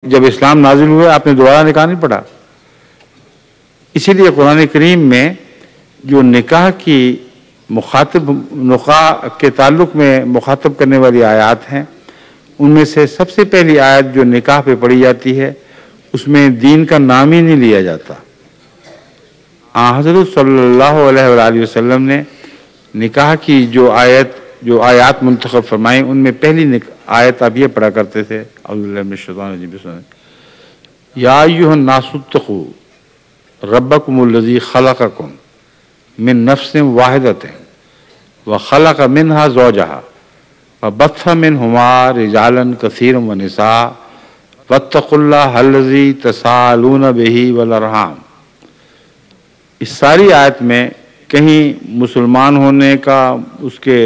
جب اسلام نازل ہوئے آپ نے دوبارہ نکاح نہیں پڑھا. اسی لیے قرآن کریم میں جو نکاح کی نکاح کے تعلق میں مخاطب کرنے والی آیات ہیں ان میں سے سب سے پہلی آیت جو نکاح پہ پڑھی جاتی ہے اس میں دین کا نام ہی نہیں لیا جاتا. حضرت صلی اللہ علیہ وآلہ وسلم نے نکاح کی جو آیات منتخب فرمائیں ان میں پہلی آیت آپ یہ پڑھا کرتے تھے اعوذ باللہ من الشیطان الرجیم بسم اللہ یا ایھا الناس اتقوا ربکم الذی خلقکم من نفس واحدۃ وخلق منها زوجها وبث منهما رجالا كثيرا ونساء واتقوا الله الذی تساءلون به والارحام. اس ساری آیت میں کہیں مسلمان ہونے کا اس کے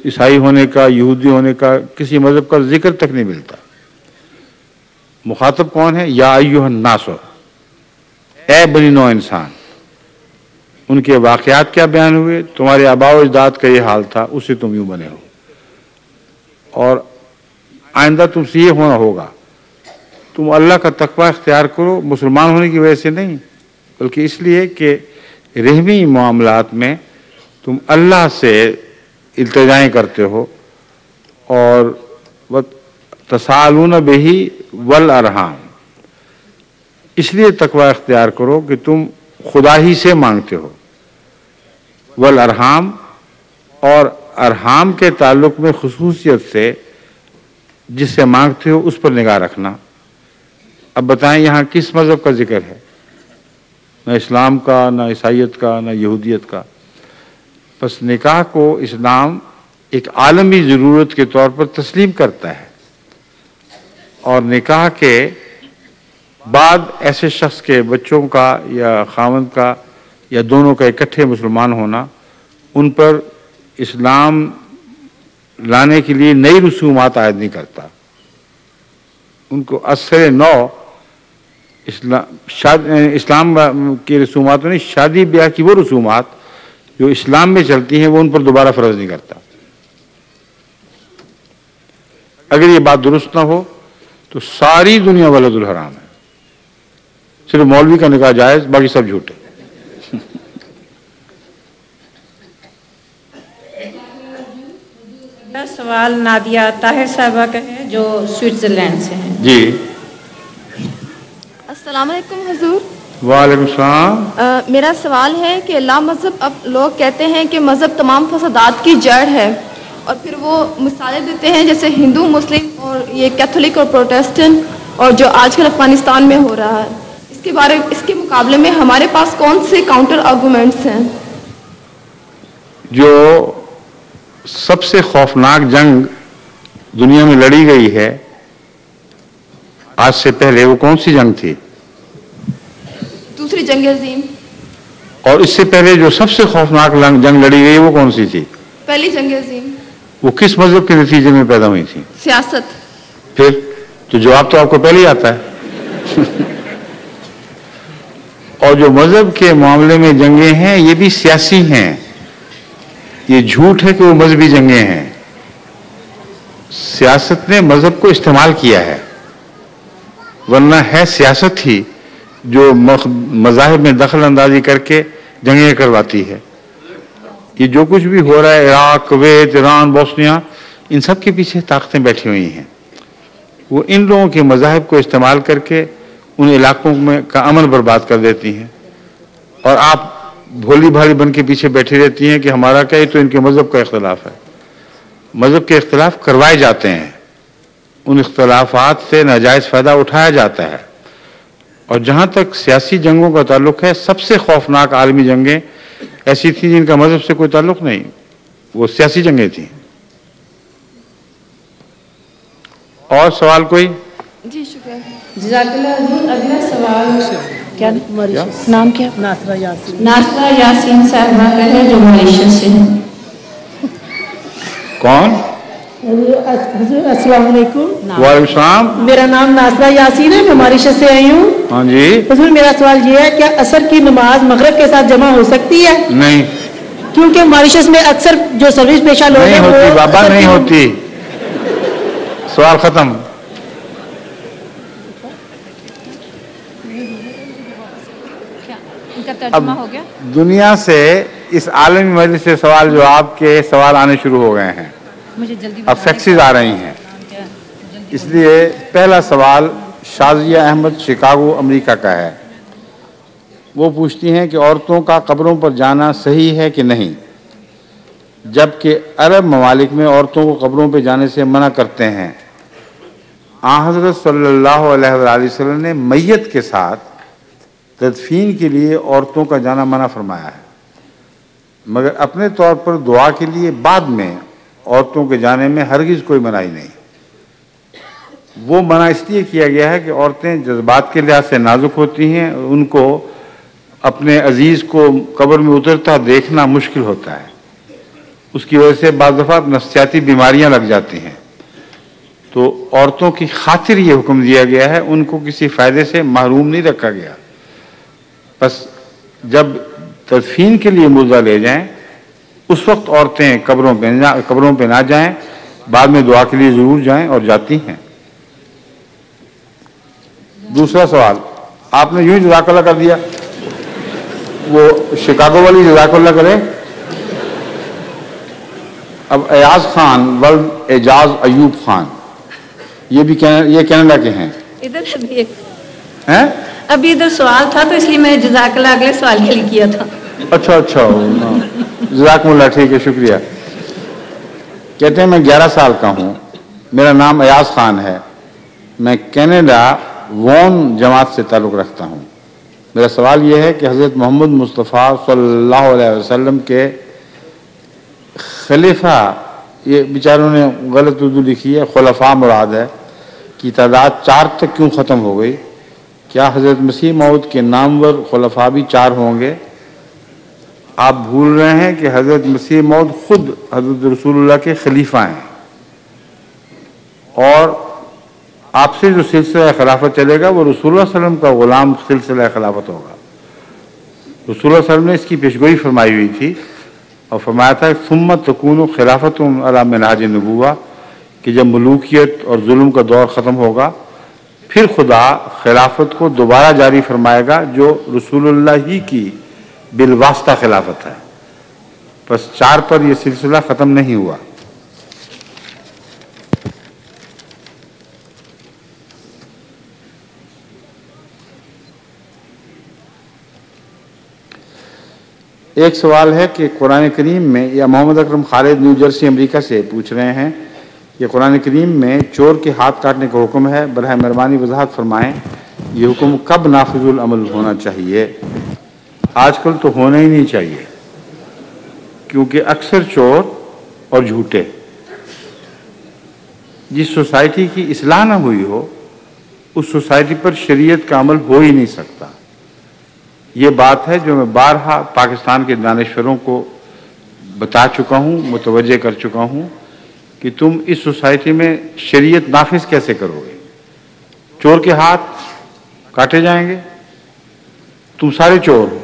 عیسائی ہونے کا یہودی ہونے کا کسی مذہب کا ذکر تک نہیں ملتا. مخاطب کون ہے؟ یا ایھا الناس، اے بنی نوع انسان. ان کے واقعات کیا بیان ہوئے؟ تمہارے آباء و اجداد کا یہ حال تھا، اس سے تم یوں بنے ہو اور آئندہ تم سے یہ ہونا ہوگا. تم اللہ کا تقوی اختیار کرو مسلمان ہونے کی وجہ سے نہیں بلکہ اس لیے کہ رحمی معاملات میں تم اللہ سے التجائیں کرتے ہو اور تساءلون بہ والارحام، اس لیے تقوی اختیار کرو کہ تم خدا ہی سے مانگتے ہو. والارحام، اور ارحام کے تعلق میں خصوصیت سے جس سے مانگتے ہو اس پر نگاہ رکھنا. اب بتائیں یہاں کس مذہب کا ذکر ہے؟ نہ اسلام کا، نہ عیسائیت کا، نہ یہودیت کا. بس نکاح کو اسلام ایک عالمی ضرورت کے طور پر تسلیم کرتا ہے اور نکاح کے بعد ایسے شخص کے بچوں کا یا خاوند کا یا دونوں کا اکٹھے مسلمان ہونا ان پر اسلام لانے کے لیے نئی رسومات عائد نہیں کرتا. ان کو اثر نو اسلام کی رسومات نہیں، شادی بیاہ کی وہ رسومات جو اسلام میں چلتی ہیں وہ ان پر دوبارہ فرض نہیں کرتا. اگر یہ بات درست نہ ہو تو ساری دنیا ولد الحرام ہے. صرف مولوی کا نکاح جائز، باقی سب جھوٹے. میرا سوال نادیہ طاہر صاحبہ کا ہے جو سوئٹزرلینڈ سے ہیں. جی السلام علیکم حضور. وعلیکم السلام. میرا سوال ہے کہ لا مذہب، اب لوگ کہتے ہیں کہ مذہب تمام فسادات کی جڑ ہے اور پھر وہ مثالیں دیتے ہیں جیسے ہندو، مسلم اور یہ کیتھولک اور پروٹیسٹنٹ اور جو آج کل افغانستان میں ہو رہا ہے. اس کے مقابلے میں ہمارے پاس کون سے کاؤنٹر آرگومنٹس ہیں؟ جو سب سے خوفناک جنگ دنیا میں لڑی گئی ہے آج سے پہلے وہ کون سی جنگ تھی؟ دوسری جنگ عظیم. اور اس سے پہلے جو سب سے خوفناک جنگ لڑی گئی وہ کون سی تھی؟ پہلی جنگ عظیم. وہ کس مذہب کے نتیجے میں پیدا ہوئی تھی؟ سیاست. پھر تو جواب تو آپ کو پہلے ہی آتا ہے. اور جو مذہب کے معاملے میں جنگیں ہیں یہ بھی سیاسی ہیں. یہ جھوٹ ہے کہ وہ مذہبی جنگیں ہیں. سیاست نے مذہب کو استعمال کیا ہے ورنہ ہے سیاست ہی جو مذاہب میں دخل اندازی کر کے جنگیں کرواتی ہے. یہ جو کچھ بھی ہو رہا ہے عراق، کویت، ایران، بوسنیا، ان سب کے پیچھے طاقتیں بیٹھی ہوئی ہیں. وہ ان لوگوں کے مذاہب کو استعمال کر کے ان علاقوں میں کا امن برباد کر دیتی ہیں اور آپ بھولی بھالی بن کے پیچھے بیٹھی رہتی ہیں کہ ہمارا کیا، تو ان کے مذہب کا اختلاف ہے. مذہب کے اختلاف کروائے جاتے ہیں، ان اختلافات سے ناجائز فائدہ اٹھایا جاتا ہے. اور جہاں تک سیاسی جنگوں کا تعلق ہے سب سے خوفناک عالمی جنگیں ایسی تھیں جن کا مذہب سے کوئی تعلق نہیں، وہ سیاسی جنگیں تھیں. اور سوال کوئی؟ جی شکریہ. جزاک اللہ حضور. اگلا سوال کیا نام کیا؟ ناصرہ یاسین. ناصرہ یاسین صاحبہ کا ہے جو ماریشس سے ہیں. کون؟ حضور السلام علیکم. وعلیکم السلام. میرا نام ناصرہ یاسین ہے، میں ماریشس سے آئی ہوں. ہاں جی. حضور میرا سوال یہ ہے کیا عصر کی نماز مغرب کے ساتھ جمع ہو سکتی ہے؟ نہیں. کیونکہ ماریشس میں اکثر جو سروس پیشہ لوگ نہیں ہیں ہوتی بابا، نہیں ہوتی. سوال ختم. तर्जुमा हो गया। दुनिया से इस आलमी मजलिस से सवाल जवाब के सवाल आने शुरू हो गए हैं, मुझे जल्दी अब फैक्सेस आ रही हैं, इसलिए पहला सवाल शाजिया अहमद शिकागो अमेरिका का है। वो पूछती हैं कि औरतों का कब्रों पर जाना सही है कि नहीं, जबकि अरब ममालिक में औरतों को कब्रों पर जाने से मना करते हैं। हज़रत सल्लल्लाहु अलैहि वसल्लम ने मैयत के साथ तदफीन के लिए औरतों का जाना मना फरमाया है, मगर अपने तौर पर दुआ के लिए बाद में औरतों के जाने में हरगिज़ कोई मनाही नहीं। वो मना इसलिए किया गया है कि औरतें जज्बात के लिहाज से नाजुक होती हैं, उनको अपने अजीज़ को कब्र में उतरता देखना मुश्किल होता है, उसकी वजह से बाज़ दफ़ा नफ्सियाती बीमारियां लग जाती हैं। तो औरतों की खातिर ये हुक्म दिया गया है, उनको किसी फ़ायदे से महरूम नहीं रखा गया। बस जब तदफीन के लिए मुर्दा ले जाएं उस वक्त औरतें कब्रों पे ना जाएं, बाद में दुआ के लिए ज़रूर जाएं और जाती हैं। दूसरा सवाल आपने यूं जज़ाकल्लाह कर दिया, वो शिकागो वाली जज़ाकल्लाह करे। अब एजाज खान वल्द एजाज अयूब खान, ये कनाडा के हैं। इधर अभी हैं? अभी इधर सवाल था तो इसलिए मैं जज़ाकल्लाह अगले सवाल के लिए किया था। अच्छा जज़ाकल्लाह, ठीक है, शुक्रिया। कहते हैं मैं 11 साल का हूँ, मेरा नाम एजाज खान है, मैं कनाडा वॉन जमात से ताल्लुक़ रखता हूँ। मेरा सवाल यह है कि हज़रत मोहम्मद मुस्तफ़ा सल्लल्लाहु अलैहि वसल्लम के खलीफा, ये बेचारों ने गलत उर्दू लिखी है, खुलफा मुराद है, की तादाद 4 तक क्यों ख़त्म हो गई? क्या हज़रत मसीह मौद के नामवर खुलफा भी 4 होंगे? आप भूल रहे हैं कि हज़रत मसीह मौद खुद हज़रत रसूलुल्लाह के खलीफा हैं, और आपसे जो सिलसिला खिलाफत चलेगा वो रसूलुल्लाह सल्लल्लाहु अलैहि वसल्लम का ग़ुलाम सिलसिला खिलाफत होगा। रसूलुल्लाह सल्लल्लाहु अलैहि वसल्लम ने इसकी पेशगोई फरमाई हुई थी और फरमाया था सुम्मा तकूनु खिलाफतुम अला मिनहाज नबुव्वा, कि जब मलूकियत और जुल्म का दौर ख़त्म होगा फिर खुदा खिलाफत को दोबारा जारी फरमाएगा, जो रसूलुल्लाह ही की बिलवास्ता खिलाफत है। बस 4 पर यह सिलसिला ख़त्म नहीं हुआ। एक सवाल है कि कुरान करीम में, या Mohammad Akram Khalid new Jersey America से पूछ रहे हैं कि कुरान करीम में चोर के हाथ काटने का हुक्म है, बरह मेहरबानी वजाहत फरमाएं ये हुक्म कब नाफिजुल अमल होना चाहिए? आजकल तो होना ही नहीं चाहिए, क्योंकि अक्सर चोर और झूठे, जिस सोसाइटी की इस्लाह ना हुई हो उस सोसाइटी पर शरीयत का अमल हो ही नहीं सकता। ये बात है जो मैं बारहा पाकिस्तान के दानिश्वरों को बता चुका हूँ, मुतवज्जे कर चुका हूँ कि तुम इस सोसाइटी में शरीयत नाफिज कैसे करोगे? चोर के हाथ काटे जाएंगे? तुम सारे चोर हो,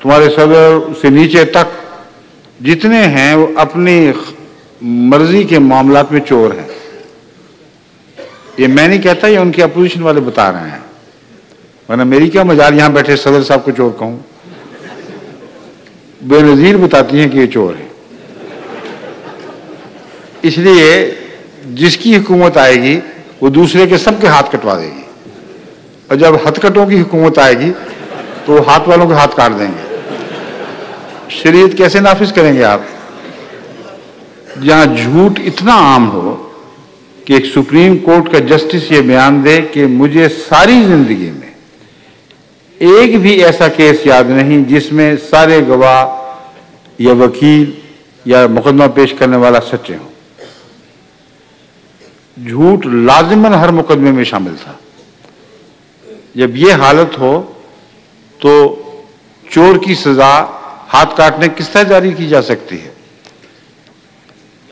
तुम्हारे सदर से नीचे तक जितने हैं वो अपनी मर्जी के मामलात में चोर हैं। ये मैं नहीं कहता, ये उनके अपोजिशन वाले बता रहे हैं, वरना मेरी क्या मजाल यहां बैठे सदर साहब को चोर कहूं। बेनजीर बताती हैं कि ये चोर है। इसलिए जिसकी हुकूमत आएगी वो दूसरे के सबके हाथ कटवा देगी, और जब हथकटों की हुकूमत आएगी तो हाथ वालों के हाथ काट देंगे। शरीयत कैसे नाफिज करेंगे आप? जहां झूठ इतना आम हो कि एक सुप्रीम कोर्ट का जस्टिस ये बयान दे कि मुझे सारी जिंदगी में एक भी ऐसा केस याद नहीं जिसमें सारे गवाह या वकील या मुकदमा पेश करने वाला सच्चे हों। झूठ लाजिमन हर मुकदमे में शामिल था। जब ये हालत हो तो चोर की सजा हाथ काटने किस तरह जारी की जा सकती है?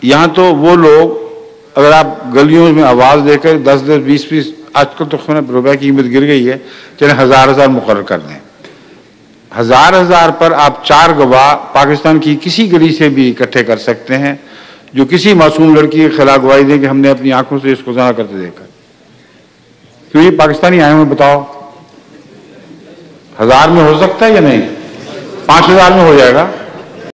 यहां तो वो लोग, अगर आप गलियों में आवाज देकर 10-10, 20-20, आजकल तो रुपए की कीमत गिर गई है, चले 1000-1000 मुकर्रर कर दें। 1000-1000 पर आप 4 गवाह पाकिस्तान की किसी गली से भी इकट्ठे कर सकते हैं, जो किसी मासूम लड़की के खिलाफ गवाही दें कि हमने अपनी आंखों से इसको ज़ना करते देखा। क्यों ये पाकिस्तानी आए हुए बताओ? 1000 में हो सकता है या नहीं? 5000 में हो जाएगा?